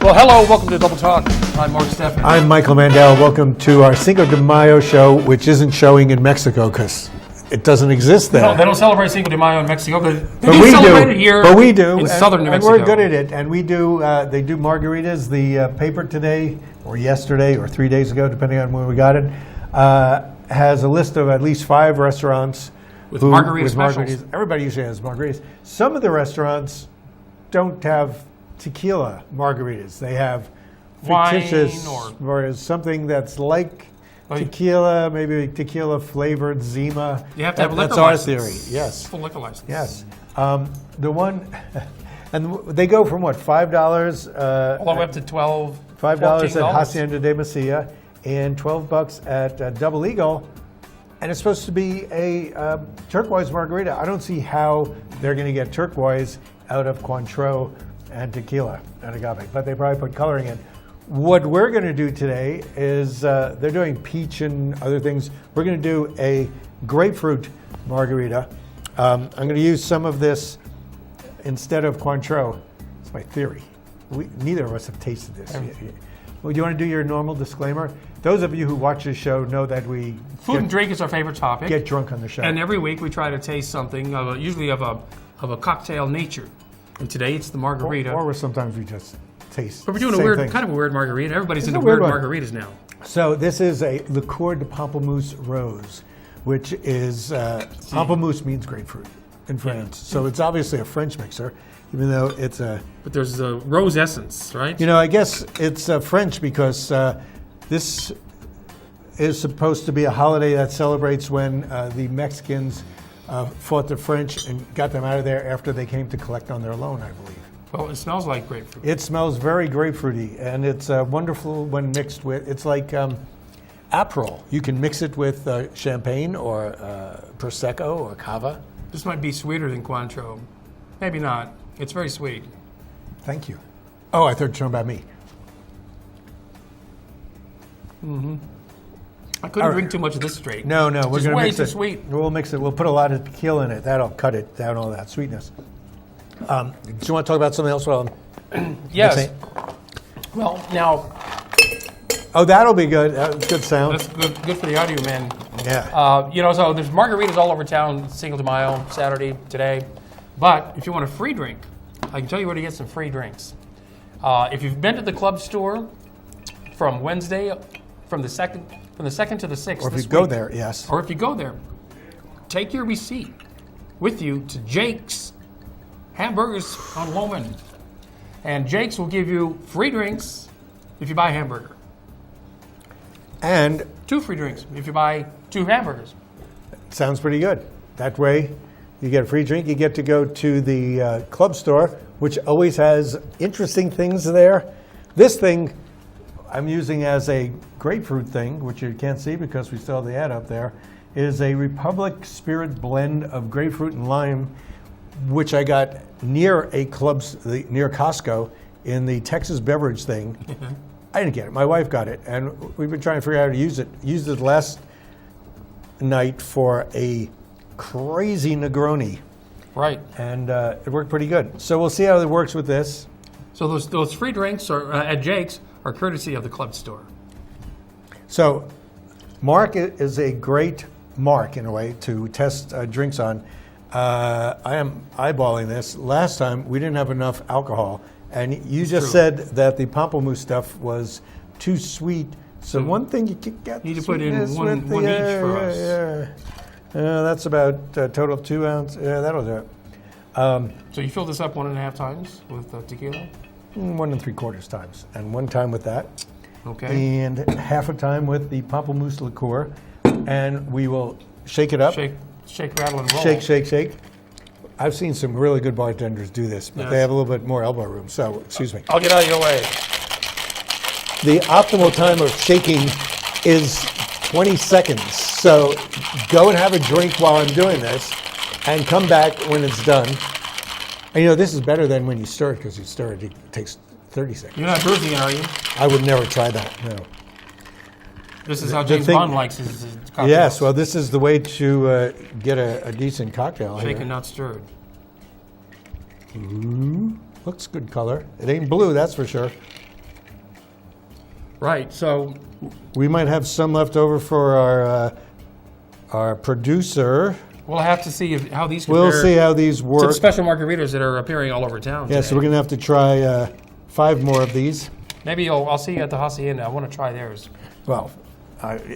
Well, hello, welcome to Double Talk. I'm Mark Steffen. I'm Michael Mandel. Welcome to our Cinco de Mayo show, which isn't showing in Mexico because it doesn't exist there. No, they don't celebrate Cinco de Mayo in Mexico, but we do celebrate it here. But we do in southern New Mexico. And we're good at it. And we do. They do margaritas. The paper today, or yesterday, or 3 days ago, depending on when we got it, has a list of at least 5 restaurants with margarita specials. Margaritas. Everybody usually has margaritas. Some of the restaurants don't have tequila margaritas. They have fictitious, or something that's like tequila, maybe tequila flavored Zima. You have to have a liquor That's license. our theory. Yes. Full liquor license. Yes. The one, and they go from what, $5? All the way up to $12. $5 at Hacienda de Mesilla and $12 at Double Eagle. And it's supposed to be a turquoise margarita. I don't see how they're going to get turquoise out of Cointreau and tequila and agave, but they probably put coloring in. What we're going to do today is they're doing peach and other things. We're going to do a grapefruit margarita. I'm going to use some of this instead of Cointreau. It's my theory. Neither of us have tasted this. Well, do you want to do your normal disclaimer? Those of you who watch this show know that we food and drink is our favorite topic. Get drunk on the show, and every week we try to taste something, usually of a cocktail nature. And today it's the margarita. Or sometimes we just taste. But we're doing kind of a weird margarita. Everybody's into weird margaritas now. So this is a liqueur de pamplemousse rose, which is pamplemousse means grapefruit in France. So it's obviously a French mixer, even though it's a. But there's a rose essence, right? You know, I guess it's French because this is supposed to be a holiday that celebrates when the Mexicans fought the French and got them out of there after they came to collect on their loan, I believe. Well, it smells like grapefruit. It smells very grapefruity, and it's wonderful when mixed with, it's like Aperol. You can mix it with champagne or Prosecco or Cava. This might be sweeter than Cointreau. Maybe not. It's very sweet. Thank you. Oh, I thought you were talking about me. Mm-hmm. I couldn't drink too much of this straight. No, we're going to mix it. Way too sweet. We'll mix it. We'll put a lot of tequila in it. That'll cut it down, all that sweetness. Do you want to talk about something else while I'm Yes. mixing? Well, now. Oh, that'll be good. Good sound. That's good for the audio, man. Yeah. So there's margaritas all over town, Cinco de Mayo, Saturday, today. But if you want a free drink, I can tell you where to get some free drinks. If you've been to the club store from Wednesday, from the 2nd to the 6th, or if you go there, yes. Or if you go there, take your receipt with you to Jake's Hamburgers on Woman. And Jake's will give you free drinks if you buy a hamburger. And 2 free drinks if you buy 2 hamburgers. Sounds pretty good. That way, you get a free drink. You get to go to the club store, which always has interesting things there. This thing I'm using as a grapefruit thing, which you can't see because we still have the ad up there, is a Republic Spirit blend of grapefruit and lime, which I got near near Costco in the Texas beverage thing. I didn't get it. My wife got it, and we've been trying to figure out how to use it. Used it last night for a crazy Negroni. Right. And it worked pretty good. So we'll see how it works with this. So those free drinks are at Jake's are courtesy of the club store. So Mark is a great mark, in a way, to test drinks on. I am eyeballing this. Last time, we didn't have enough alcohol. And you just said that the pamplemousse stuff was too sweet. So one thing you could get need to put in one each for us. Yeah. That's about a total of 2 ounces. Yeah, that'll do it. So you fill this up 1.5 times with tequila? 1 3/4 times. And 1 time with that. Okay. And half a time with the pamplemousse liqueur. And we will shake it up. Shake, rattle, and roll. Shake. I've seen some really good bartenders do this, but they have a little bit more elbow room. So, excuse me. I'll get out of your way. The optimal time of shaking is 20 seconds. So go and have a drink while I'm doing this and come back when it's done. And this is better than when you stir it, because you stir it, it takes 30 seconds. You're not bruising it, are you? I would never try that, no. This is how James Bond likes his cocktails. Yes, well, this is the way to get a decent cocktail. Shaken, not stirred. Ooh, looks good color. It ain't blue, that's for sure. Right. So We might have some left over for our producer. we'll have to see how these compare We'll see how these to the work. special margaritas that are appearing all over town. Yeah, today. so we're going to have to try 5 more of these. Maybe I'll see you at the Hacienda. I want to try theirs. Well,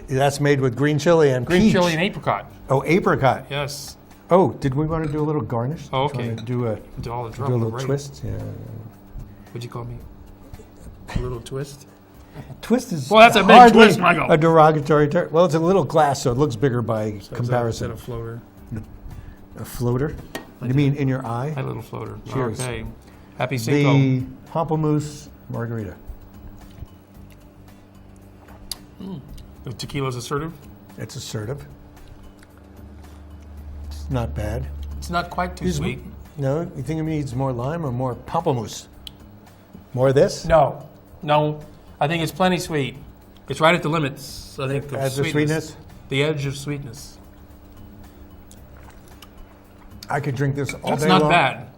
that's made with green chili and Green peach. chili and apricot. Oh, apricot. Yes. Oh, did we want to do a little garnish? Oh, Do you okay. wanna do a, Do all the do a trouble. little Right. twist? Yeah. What'd you call me? A little twist? Twist is Well, that's a big hardly twist, Michael. a derogatory term. Well, it's a little glass, so it looks bigger by comparison. Instead of floater. A floater? You mean in your eye? A little floater. Cheers. Okay. Happy Cinco. The pamplemousse margarita. The tequila's assertive. It's assertive. It's not bad. It's not quite too sweet. No, you think it needs more lime or more pamplemousse? More of this? No. I think it's plenty sweet. It's right at the limits, I think, of As the sweetness? The edge of sweetness. I could drink this all That's day not long. bad.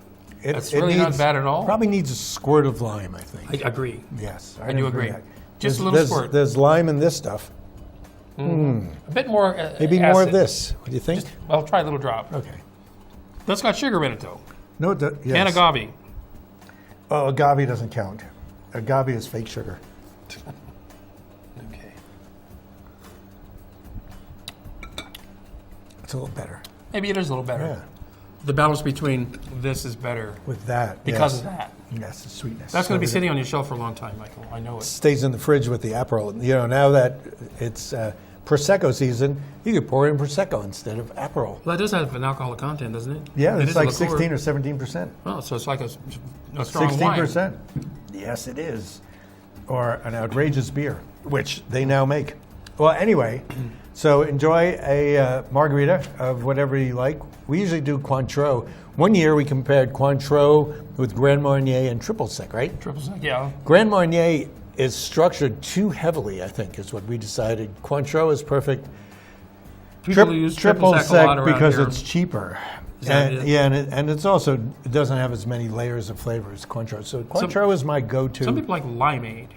It- That's it really not needs- bad at all. Probably needs a squirt of lime, I think. I agree. Yes, I do agree. that. Just a There's- little there's, squirt. There's lime in this stuff. A bit more Maybe acid. more of this. What do you think? I'll try a little drop. Okay. That's got sugar in it, though. No, it does. And Yes. agave. Oh, agave doesn't count. Agave is fake sugar. Okay. It's a little better. Maybe it is a little better. Yeah. The balance between this is better With that. because yes. of that. Yes, the sweetness. That's going to be So sitting on your shelf for a long time, Michael. I know it. stays in the fridge with the Aperol. You know, now that it's Prosecco season, you could pour in Prosecco instead of Aperol. Well, that does have an alcoholic content, doesn't it? Yeah, It it's is a like liqueur. 16 or 17%. Oh, so it's like a strong wine. 16%. Yes, it is. Or an outrageous beer, which they now make. Well, anyway, so enjoy a margarita of whatever you like. We usually do Cointreau. One year we compared Cointreau with Grand Marnier and Triple Sec, right? Triple sec, yeah. Grand Marnier is structured too heavily, I think, is what we decided. Cointreau is perfect. People use triple sec a lot around because here. it's cheaper. Is that And, it? yeah, and it's also, it doesn't have as many layers of flavor as Cointreau. So Cointreau is my go-to. Some people like limeade.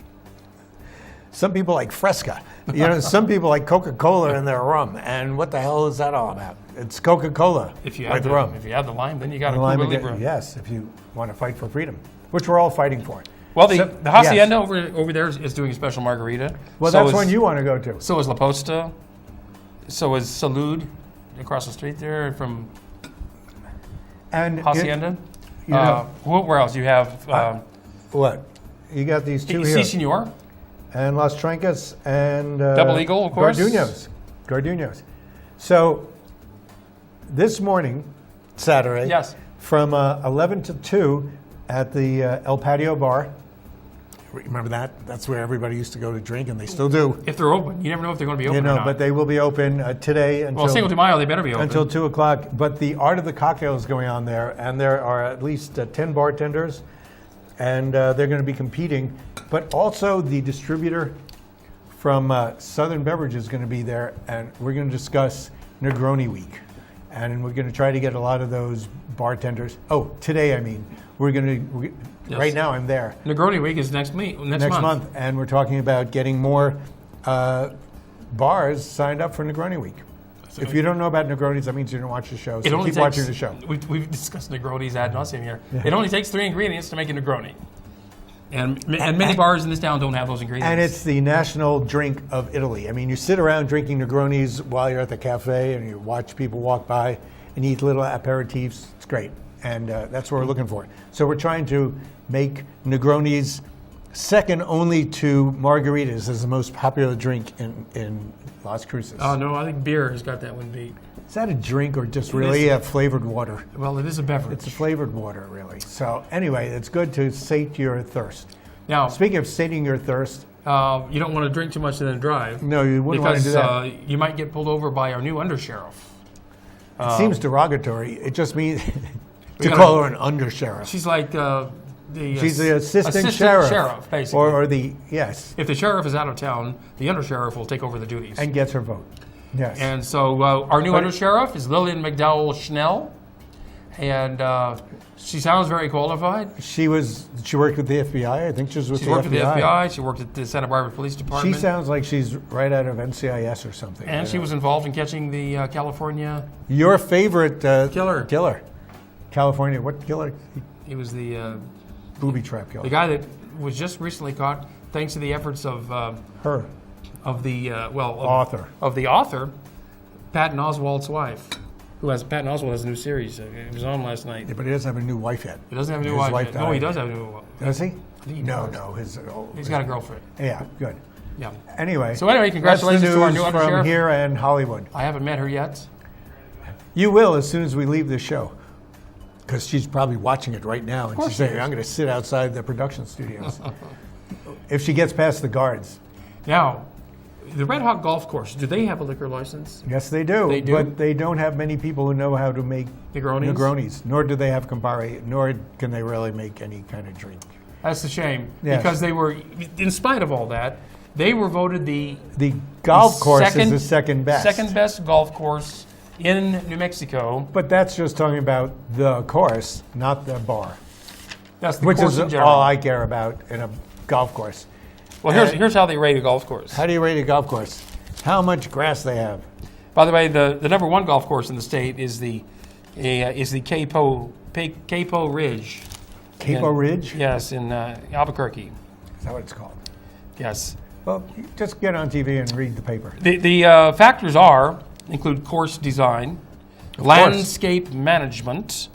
Some people like Fresca. You know, some people like Coca-Cola in their rum. And what the hell is that all about? It's Coca-Cola If you with have the, rum. if you have the lime, then you got a Lime Cuba again- Libre. yes, if you want to fight for freedom, which we're all fighting for. Well, the So- Hacienda yes. over there is doing a special margarita. Well, So that's is- one you want to go to. So is La Posta. So is Salud across the street there from And Hacienda. you know- Where else? You have what? You got these two Si here. Senor. And Las Trancas and Double Eagle, of course. Garduños. So this morning, Saturday, Yes. from 11 to 2 at the El Patio Bar. Remember that? That's where everybody used to go to drink, and they still do. If they're open, you never know if they're going to be open You know, or not. but they will be open today until well, Cinco de Mayo, they better be open. until 2 o'clock. But the art of the cocktail is going on there, and there are at least 10 bartenders, and they're going to be competing. But also the distributor from Southern Beverage is going to be there, and we're going to discuss Negroni Week. And we're going to try to get a lot of those bartenders. Oh, today, I mean. We're going to, Yes. right now I'm there. Negroni Week is next month. And we're talking about getting more bars signed up for Negroni Week. If you don't know about Negronis, that means you don't watch the show. So keep watching the show. We've discussed Negronis ad nauseum here. It only takes 3 ingredients to make a Negroni. And many bars in this town don't have those ingredients. And it's the national drink of Italy. I mean, you sit around drinking Negronis while you're at the cafe and you watch people walk by and eat little aperitifs. It's great. And that's what we're looking for. So we're trying to make Negronis second only to margaritas as the most popular drink in Las Cruces. Oh, no, I think beer has got that one beat. Is that a drink or just really a flavored water? Well, it is a beverage. It's a flavored water, really. So anyway, it's good to sate your thirst. Now, Speaking of sating your thirst, you don't want to drink too much and then drive. no, you wouldn't want to do that. Because you might get pulled over by our new undersheriff. It seems derogatory. It just means to gotta- call her an undersheriff. She's like She's the assistant sheriff. basically. Or the, yes, If the sheriff is out of town, the undersheriff will take over the duties. and gets her vote. Yes. And so our new But- undersheriff is Lillian McDowell Schnell. and she sounds very qualified. She worked with the FBI. I think she was with She the worked FBI. with the FBI. She worked at the Santa Barbara Police Department. She sounds like she's right out of NCIS or something. And she was involved in catching the California Your favorite killer. California, what killer? He was the Booby trap killer. guy that was just recently caught, thanks to the efforts of Her. author of the author, Patton Oswalt's wife, Patton Oswalt has a new series. It was on last night. Yeah, but he doesn't have a new wife yet. He doesn't have a new His wife yet. No, died. he does have a new wife. Does he? I think he No, does. no. He's got a girlfriend. Yeah, good. Yeah. Anyway. So anyway, congratulations that's the to our news new from undersheriff. here and Hollywood. I haven't met her yet. You will as soon as we leave this show. Because she's probably watching it right now. And course she's saying, she is. I'm going to sit outside the production studios. If she gets past the guards. Now, the Red Hawk Golf Course, do they have a liquor license? Yes, they do. They do? But they don't have many people who know how to make Negronis? Negronis. Nor do they have Campari. Nor can they really make any kind of drink. That's a shame. Yes. Because they were, in spite of all that, they were voted the Golf course is the second best. Second best golf course in New Mexico. But that's just talking about the course, not the bar. That's the Which course is in general. all I care about in a golf course. Well, here's how they rate a golf course. How do you rate a golf course? How much grass they have? By the way, the number one golf course in the state is the Capo Ridge. Capo Ridge? Yes, in Albuquerque. Is that what it's called? Yes. Well, just get on TV and read the paper. The factors include course design, landscape management,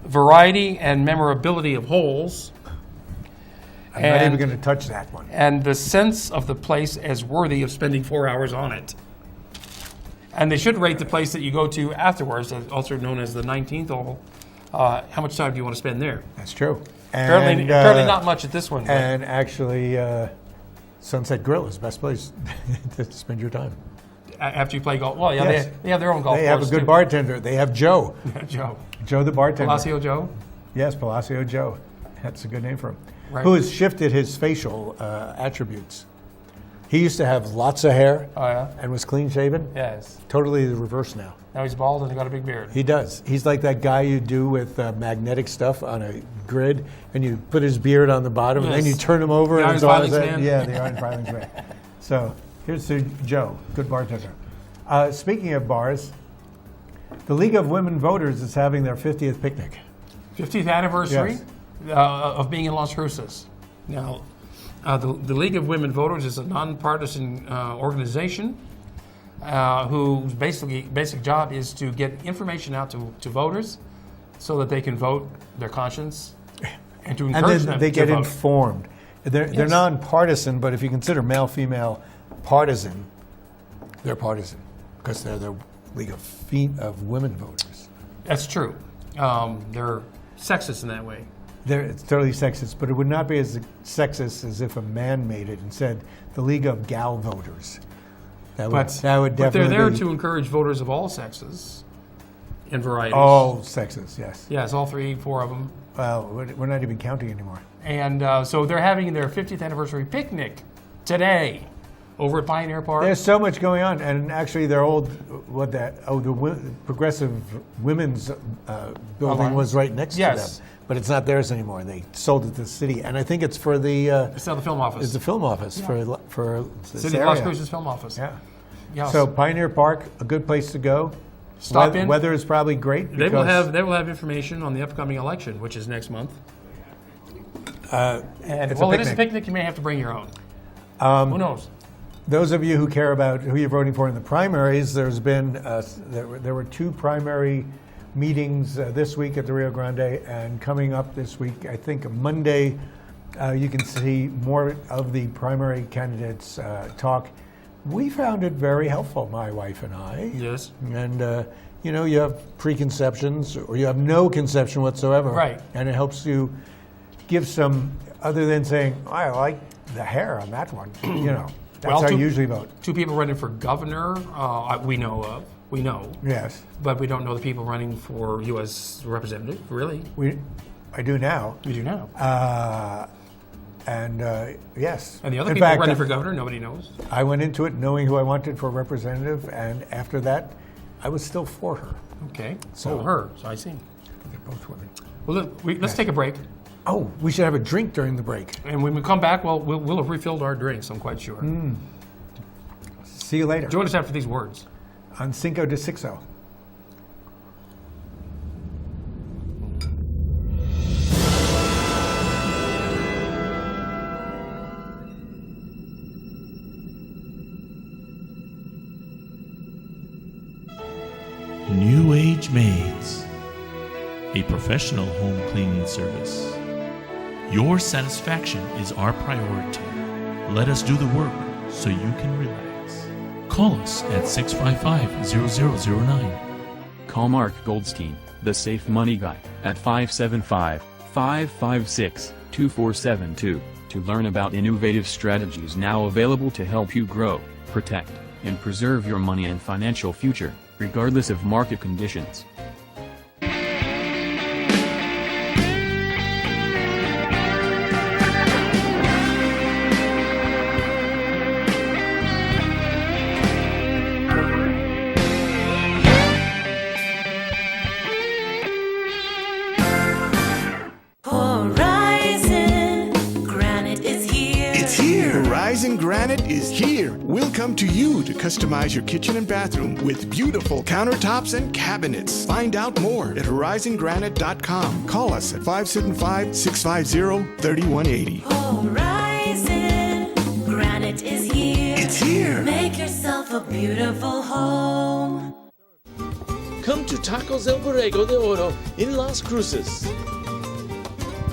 variety and memorability of holes, I'm not even going to touch that one. and the sense of the place as worthy of spending 4 hours on it. And they should rate the place that you go to afterwards, also known as the 19th hole. How much time do you want to spend there? That's true. Apparently not much at this one. but- And actually, Sunset Grill is the best place to spend your time. After you play golf. Well, yeah, Yes. they have their own golf They have a course, good too. bartender. They have Joe. Joe. Joe the bartender. Palacio Joe. Yes, Palacio Joe. That's a good name for him. Right. Who has shifted his facial attributes. He used to have lots of hair Oh, yeah? and was clean shaven. Yes. Totally the reverse now. Now he's bald and he's got a big beard. He does. He's like that guy you do with magnetic stuff on a grid, and you put his beard on the bottom, and then Yes. you turn him over. The and Iron it's all Filings that- Man. Yeah, the Iron Filings Man. So here's to Joe, good bartender. Speaking of bars, the League of Women Voters is having their 50th picnic. 50th anniversary Yes. of being in Las Cruces. Now, the League of Women Voters is a nonpartisan organization whose basic job is to get information out to voters so that they can vote their conscience and to encourage And then them they to get vote. informed. They're Yes. nonpartisan, but if you consider male-female partisan, they're partisan because they're the League of Women Voters. That's true. They're sexist in that way. It's totally sexist, but it would not be as sexist as if a man made it and said the League of Gal Voters. That would But they're definitely there be to encourage voters of all sexes and varieties. all sexist, yes. Yes, all 3, 4 of them. Well, we're not even counting anymore. And so they're having their 50th anniversary picnic today over at Pioneer Park. There's so much going on, and actually their old, Progressive Women's building Alliance. was right next Yes. to them. But it's not theirs anymore. They sold it to the city, and I think it's for the It's now the film office. it's the film office for this City of Las area. Cruces film office. Yeah. Yes. So Pioneer Park, a good place to go. Stop in. Weather is probably great. They will because, have information on the upcoming election, which is next month. And it's well, a it is a picnic. picnic. You may have to bring your own. Who knows? Those of you who care about who you're voting for in the primaries, there's been there were 2 primary meetings this week at the Rio Grande, and coming up this week, I think Monday, you can see more of the primary candidates talk. We found it very helpful, my wife and I. Yes. And you have preconceptions, or you have no conception whatsoever, Right. And it helps you give some, other than saying, I like the hair on that one. That's Well, how I two- usually vote. 2 people running for governor. We know of. We know, Yes, but we don't know the people running for U.S. representative. Really, I do now. we do now. Yes. And the other In people fact, running for governor, nobody knows. I went into it knowing who I wanted for representative, and after that, I was still for her. Okay. So- her. So I see. They're both women. Well, let's take a break. Oh, we should have a drink during the break. And when we come back, we'll have refilled our drinks, I'm quite sure. See you later. Join us after these words. On Cinco de Sixo. New Age Maids, a professional home cleaning service. Your satisfaction is our priority. Let us do the work so you can relax. Call us at 655-0009. Call Mark Goldstein, the Safe Money Guy, at 575-556-2472 to learn about innovative strategies now available to help you grow, protect, and preserve your money and financial future, regardless of market conditions. Horizon Granite is here. We'll come to you to customize your kitchen and bathroom with beautiful countertops and cabinets. Find out more at horizongranite.com. Call us at 575-650-3180. Horizon Granite is here. It's here. Make yourself a beautiful home. Come to Tacos El Borrego de Oro in Las Cruces.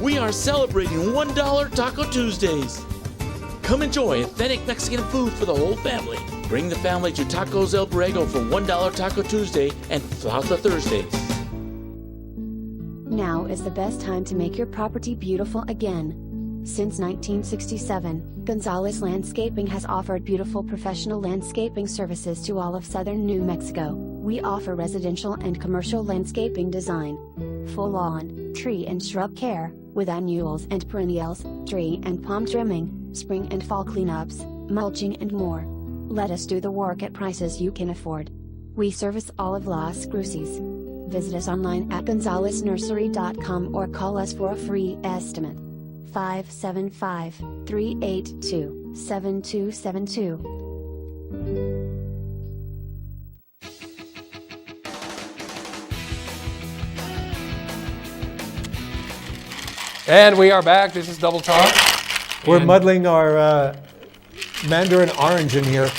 We are celebrating $1 Taco Tuesdays. Come enjoy authentic Mexican food for the whole family. Bring the family to Tacos El Borrego for $1 Taco Tuesday and Flauta Thursdays. Now is the best time to make your property beautiful again. Since 1967, Gonzalez Landscaping has offered beautiful professional landscaping services to all of southern New Mexico. We offer residential and commercial landscaping design, full lawn, tree and shrub care, with annuals and perennials, tree and palm trimming, spring and fall cleanups, mulching and more. Let us do the work at prices you can afford. We service all of Las Cruces. Visit us online at gonzalesnursery.com or call us for a free estimate. 575-382-7272. And we are back. This is Double Talk. We're And muddling our mandarin orange in here.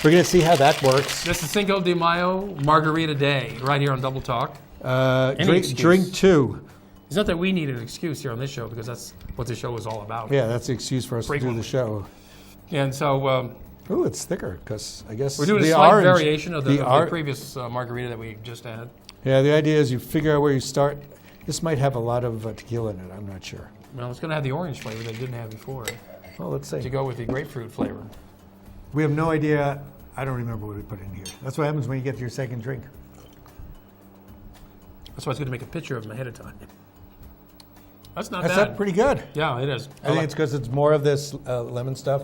We're going to see how that works. This is Cinco de Mayo Margarita Day, right here on Double Talk. Drink two. It's not that we need an excuse here on this show, because that's what the show is all about. Yeah, that's the excuse for us to do the show. And so Oh, it's thicker, because I guess we're doing a the slight orange, variation of the previous margarita that we just had. Yeah, the idea is you figure out where you start. This might have a lot of tequila in it. I'm not sure. Well, it's going to have the orange flavor that it didn't have before, Well, let's see. to go with the grapefruit flavor. We have no idea. I don't remember what we put in here. That's what happens when you get to your second drink. That's why I was going to make a picture of them ahead of time. That's not That's bad. not pretty good. Yeah, it is. I think it's because it's more of this lemon stuff.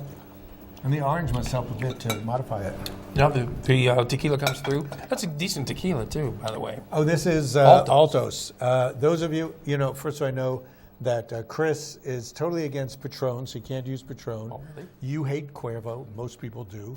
And the orange must help a bit to modify it. Yeah, the tequila comes through. That's a decent tequila, too, by the way. Oh, this is Altos. Altos. Those of you, first I know that Chris is totally against Patron, so you can't use Patron. Oh, really? You hate Cuervo. Most people do.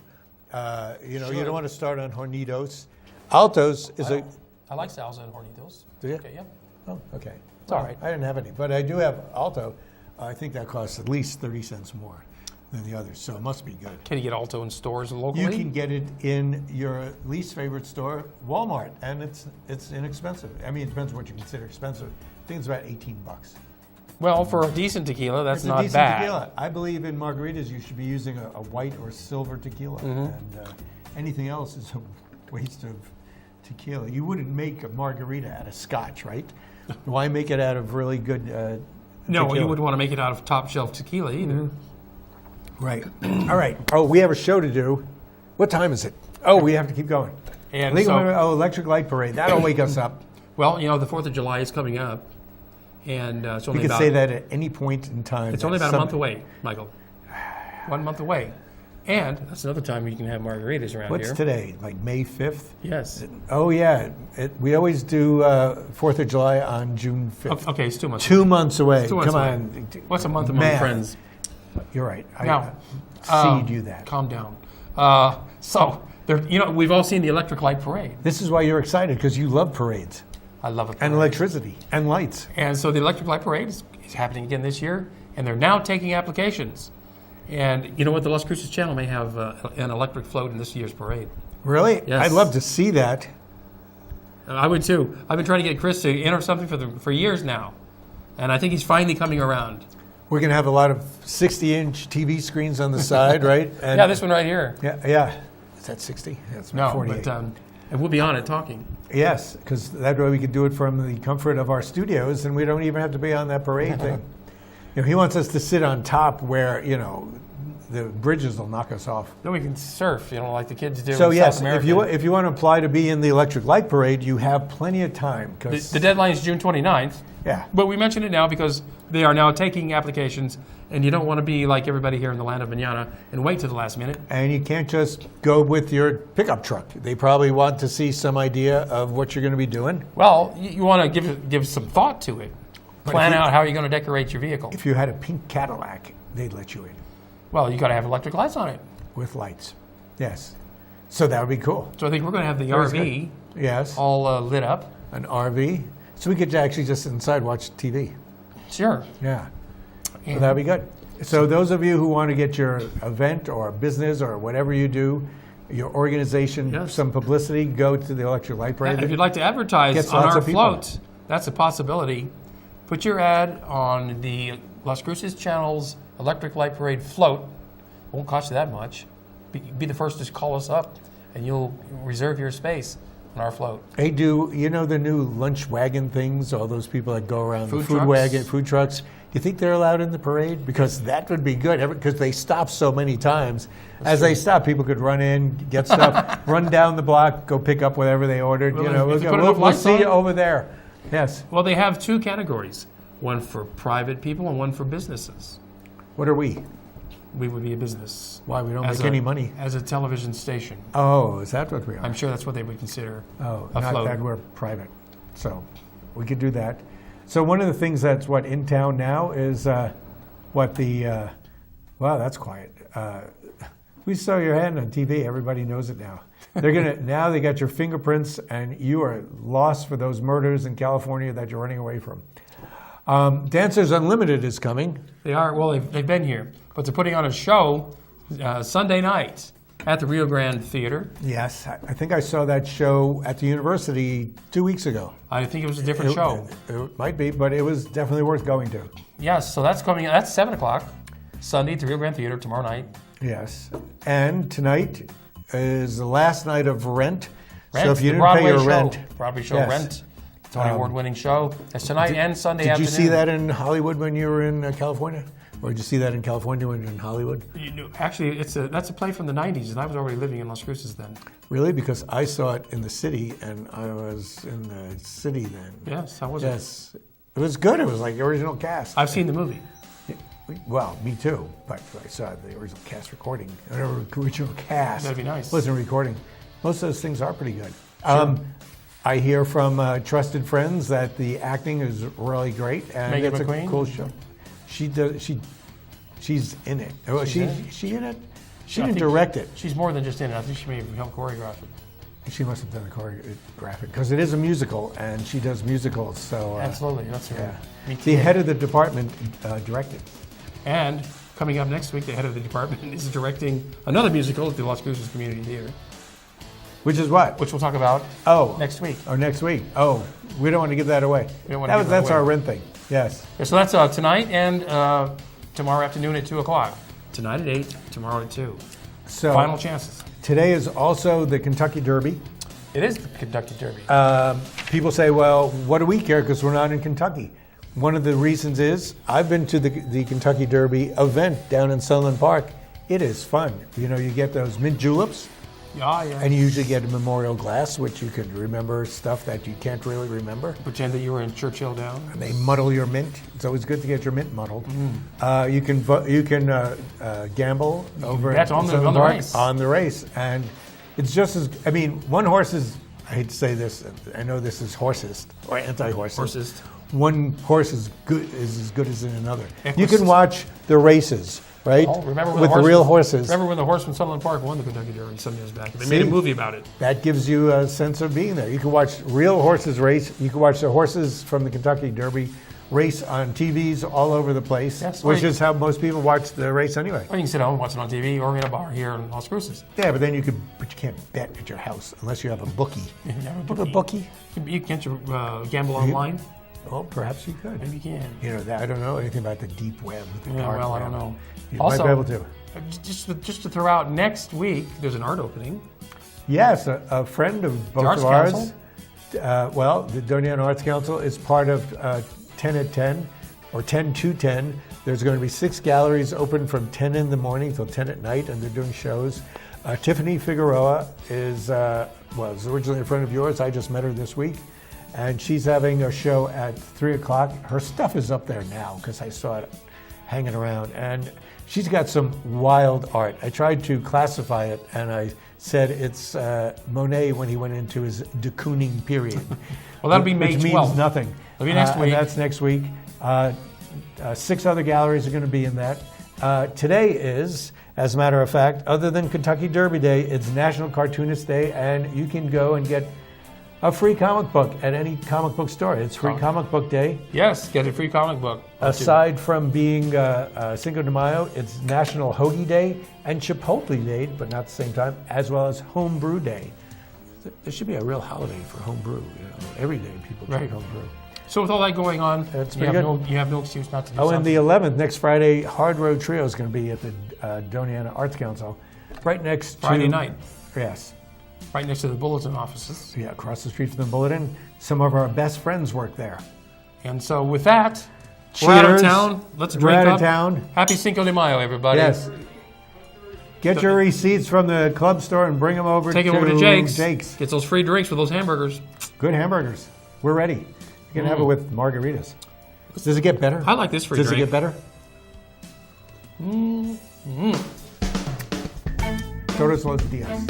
You don't want to start on Hornitos. Altos is I like salsa and hornitos. Do you? Okay, yeah. Oh, okay. It's all right. I didn't have any, but I do have Alto. I think that costs at least 30 cents more than the others, so it must be good. Can you get Alto in stores locally? You can get it in your least favorite store, Walmart, and it's inexpensive. I mean, it depends on what you consider expensive. I think it's about $18. Well, for a decent tequila, that's It's not a decent bad. tequila. I believe in margaritas you should be using a white or silver tequila, and anything else is a waste of tequila. You wouldn't make a margarita out of scotch, right? Why make it out of really good No, tequila? you wouldn't want to make it out of top shelf tequila either. Right. All right. Oh, we have a show to do. What time is it? Oh, we have to keep going. And Electric Light Parade. That'll wake us up. Well, the 4th of July is coming up, and it's only We could about, say that at any point in time. It's only about a month away, Michael. 1 month away. And that's another time you can have margaritas around What's here. today? Like May 5th? Yes. Oh, yeah. We always do 4th of July on June 5th. Okay, it's 2 months. 2 months away. 2 months Come away. on. What's a month among Math. friends? You're right. Now, I cede you that. Calm down. So, we've all seen the Electric Light Parade. This is why you're excited, because you love parades I love it. and electricity and lights. And so the Electric Light Parade is happening again this year, and they're now taking applications. And you know what? The Las Cruces Channel may have an electric float in this year's parade. Really? Yes. I'd love to see that. I would too. I've been trying to get Chris to enter something for years now, and I think he's finally coming around. We're going to have a lot of 60-inch TV screens on the side, right? And Yeah, this one right here. Yeah. Is that 60? That's No, 48. but and we'll be on it talking. Yes, because that way we could do it from the comfort of our studios, and we don't even have to be on that parade thing. He wants us to sit on top where, the bridges will knock us off. Then we can surf, like the kids do So in yes, South America. if you want to apply to be in the Electric Light Parade, you have plenty of time. The deadline is June 29th. Yeah. But we mention it now because they are now taking applications, and you don't want to be like everybody here in the land of Manana and wait to the last minute. And you can't just go with your pickup truck. They probably want to see some idea of what you're going to be doing. Well, you want to give some thought to it. Plan out how you're going to decorate your vehicle. If you had a pink Cadillac, they'd let you in Well, you got to have electric lights on it. with lights. Yes. So that would be cool. So I think we're going to have the Very RV Yes. all lit up. An RV. So we could actually just sit inside watch TV. Sure. Yeah. So that'd be good. So those of you who want to get your event or business or whatever you do, your organization, Yes. some publicity, go to the Electric Light Parade. If you'd like to advertise Gets on lots our of people. float, that's a possibility. Put your ad on the Las Cruces Channel's Electric Light Parade float. Won't cost you that much. Be the first to call us up, and you'll reserve your space on our float. Hey, the new lunch wagon things, all those people that go around, the Food food trucks? wagon, food trucks, do you think they're allowed in the parade? Because that would be good, because they stop so many times. They stop, people could run in, get stuff, run down the block, go pick up whatever they ordered. Well, We'll if you put enough we'll lights see on you it. over there. Yes. Well, they have two categories, one for private people and one for businesses. What are we? We would be a business. Why, we don't As make any money? As a television station. Oh, is that what we are? I'm sure that's what they would consider Oh, a not float. that we're private. So we could do that. So one of the things that's in town now is wow, that's quiet. We saw your hand on TV. Everybody knows it now. Now they got your fingerprints, and you are lost for those murders in California that you're running away from. Dancers Unlimited is coming. They are, well, they've been here, but they're putting on a show Sunday night at the Rio Grande Theater. Yes, I think I saw that show at the university 2 weeks ago. I think it was a different show. It might be, but it was definitely worth going to. Yes, so that's coming, that's 7 o'clock, Sunday at the Rio Grande Theater, tomorrow night. Yes, and tonight is the last night of Rent. Rent, So if you the didn't pay Broadway your show, rent, Broadway show Yes. Rent, Tony Award-winning show. That's tonight and Sunday did you afternoon. see that in Hollywood when you were in California? Or did you see that in California when you were in Hollywood? Actually, that's a play from the 90s, and I was already living in Las Cruces then. Really? Because I saw it in the city, and I was in the city then. Yes, how was it? Yes. It was good. It was like the original cast. I've seen the movie. Well, me too, but I saw the original cast recording. Or original cast. That'd be nice. Wasn't recording. Most of those things are pretty good. I hear from trusted friends that the acting is really great, and Megan it's McQueen? a cool show. She's in it. Well, she in it? She I didn't think direct it. She's more than just in it. I think she may have helped choreograph it. She must have done the choreographic because it is a musical, and she does musicals. So Absolutely, that's her. yeah. Me The too. head of the department directed. And coming up next week, the head of the department is directing another musical at the Las Cruces Community Theater, Which is what? which we'll talk about next week. Or next week. Oh, we don't want to give that away. We don't want to give that That's away. our Rent thing. Yes. Yeah, so that's tonight and tomorrow afternoon at 2 o'clock. Tonight at 8, tomorrow at 2. So Final chances. today is also the Kentucky Derby. It is the Kentucky Derby. People say, well, what do we care because we're not in Kentucky? One of the reasons is I've been to the Kentucky Derby event down in Sunland Park. It is fun. You know, you get those mint juleps, Yeah, yeah. And you usually get a memorial glass, which you could remember stuff that you can't really remember. Pretend that you were in Churchill Down. And they muddle your mint. It's always good to get your mint muddled. You can gamble over bet on the Southern Park race. on the race, and it's just as. I mean, one horse is. I hate to say this. I know this is horsist or anti-horsist. Horsist. One horse is as good as in another. You Equus. can watch the races, right? Oh, remember when with the real horses. Remember when the horse from Sutherland Park won the Kentucky Derby some years back? They made a movie about it. That gives you a sense of being there. You can watch real horses race. You can watch the horses from the Kentucky Derby race on TVs all over the place, That's which right. is how most people watch the race anyway. Or you can sit home and watch it on TV or in a bar here in Las Cruces. Yeah, but then you can't bet at your house unless you have a bookie. You have a You have a bookie? You can't gamble online? Well, perhaps you could. Maybe you can. You know, I don't know anything about the deep web. The Yeah, dark well, I web. don't know. You Also, might be able to. Just to throw out, next week there's an art opening. Yes, a friend of both Arts of ours. Council? The Doniana Arts Council is part of 10 at 10 or 10 to 10. There's going to be 6 galleries open from 10 in the morning till 10 at night, and they're doing shows. Tiffany Figueroa was originally a friend of yours. I just met her this week. And she's having a show at 3 o'clock. Her stuff is up there now because I saw it hanging around. And she's got some wild art. I tried to classify it, and I said it's Monet when he went into his de Kooning period. Well, that'll be May which 12th. means nothing. That'll be next week. And that's next week. 6 other galleries are going to be in that. Today is, as a matter of fact, other than Kentucky Derby Day, it's National Cartoonist Day, and you can go and get a free comic book at any comic book store. It's free comic book day. Yes, get a free comic book. Aside from being Cinco de Mayo, it's National Hoagie Day and Chipotle Day, but not at the same time, as well as Homebrew Day. There should be a real holiday for homebrew. You know, every day people drink homebrew. So with all that going on, That's you pretty have, good. you have no excuse not to do Oh, something. and the 11th, next Friday, Hard Road Trio is going to be at the Doniana Arts Council, right next to Friday night, Yes. right next to the bulletin offices. Yeah, across the street from the Bulletin. Some of our best friends work there. And so with that, we're out of Cheers. town. Let's We're drink out up. of town. Happy Cinco de Mayo, everybody. Yes. Get your receipts from the club store and bring them over Take to it over to Jake's. Jake's. Get those free drinks with those hamburgers. Good hamburgers. We're ready. You can have it with margaritas. Does it get better? I like this free Does drink. it get better? Todos los días.